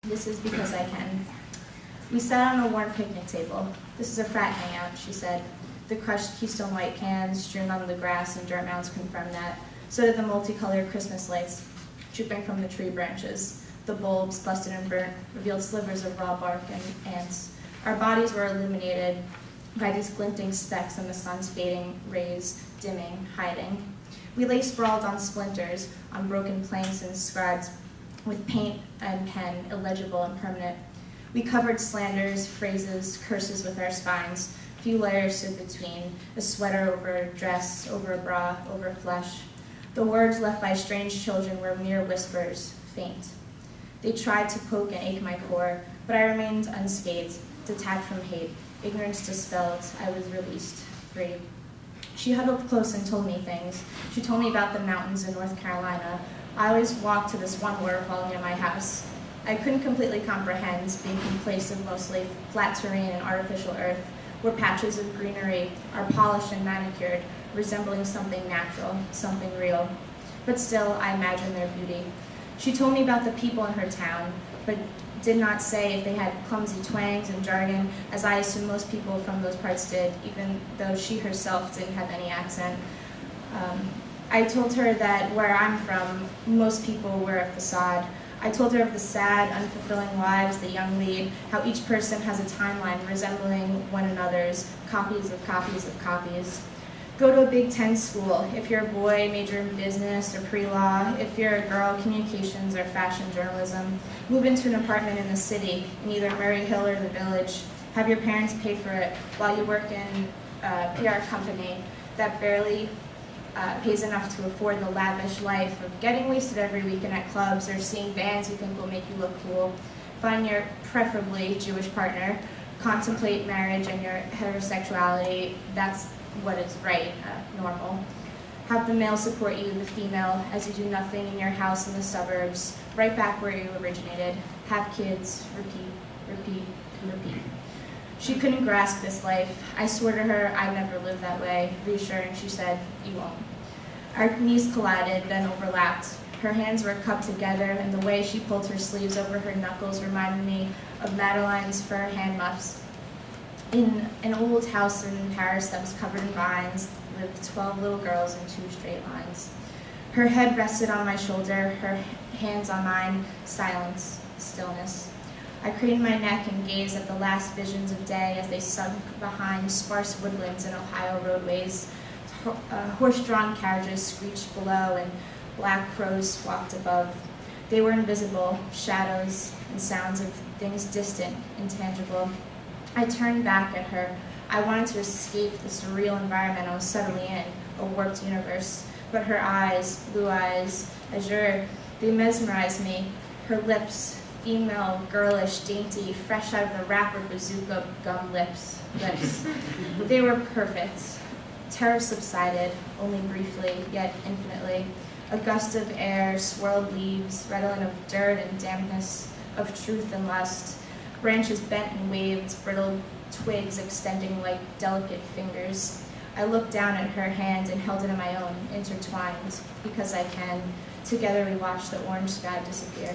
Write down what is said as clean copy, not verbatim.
This is because I can. We sat on a worn picnic table. This is a frat hangout, she said. The crushed Keystone White cans strewn on the grass and dirt mounds confirmed that. So did the multicolored Christmas lights drooping from the tree branches. The bulbs, busted and burnt, revealed slivers of raw bark and ants. Our bodies were illuminated by these glinting specks in the sun's fading rays, dimming, hiding. We lay sprawled on splinters, on broken planks inscribed with paint and pen, illegible and permanent. We covered slanders, phrases, curses with our spines. Few layers stood between, a sweater over a dress, over a bra, over flesh. The words left by strange children were mere whispers, faint. They tried to poke and ache my core, but I remained unscathed, detached from hate. Ignorance dispelled, I was released, free. She huddled close and told me things. She told me about the mountains in North Carolina. I always walked to this one waterfall near my house. I couldn't completely comprehend, being in place of mostly flat terrain and artificial earth, where patches of greenery are polished and manicured, resembling something natural, something real. But still, I imagined their beauty. She told me about the people in her town, but did not say if they had clumsy twangs and jargon, as I assume most people from those parts did, even though she herself didn't have any accent. I told her that where I'm from, most people wear a facade. I told her of the sad, unfulfilling lives the young lead, how each person has a timeline resembling one another's, copies of copies of copies. Go to a Big Ten school. If you're a boy, major in business or pre-law. If you're a girl, communications or fashion journalism. Move into an apartment in the city, in either Murray Hill or the Village. Have your parents pay for it while you work in a PR company that barely pays enough to afford the lavish life of getting wasted every weekend at clubs or seeing bands you think will make you look cool. Find your preferably Jewish partner. Contemplate marriage and your heterosexuality. That's what is right, normal. Have the male support you, the female, as you do nothing in your house in the suburbs, right back where you originated. Have kids, repeat, repeat, repeat. She couldn't grasp this life. I swore to her I'd never live that way. Reassuring, she said, you won't. Our knees collided, then overlapped. Her hands were cupped together, and the way she pulled her sleeves over her knuckles reminded me of Madeline's fur hand muffs. In an old house in Paris that was covered in vines lived 12 little girls in 2 straight lines. Her head rested on my shoulder, her hands on mine, silence, stillness. I craned my neck and gazed at the last visions of day as they sunk behind sparse woodlands and Ohio roadways. Horse-drawn carriages screeched below and black crows squawked above. They were invisible, shadows and sounds of things distant, intangible. I turned back at her. I wanted to escape the surreal environment I was suddenly in, a warped universe. But her eyes, blue eyes, azure, they mesmerized me. Her lips, female, girlish, dainty, fresh out of the wrapper bazooka gum lips. They were perfect. Terror subsided, only briefly, yet infinitely. A gust of air swirled leaves, redolent of dirt and dampness, of truth and lust. Branches bent and waved, brittle twigs extending like delicate fingers. I looked down at her hand and held it in my own, intertwined, because I can. Together we watched the orange sky disappear.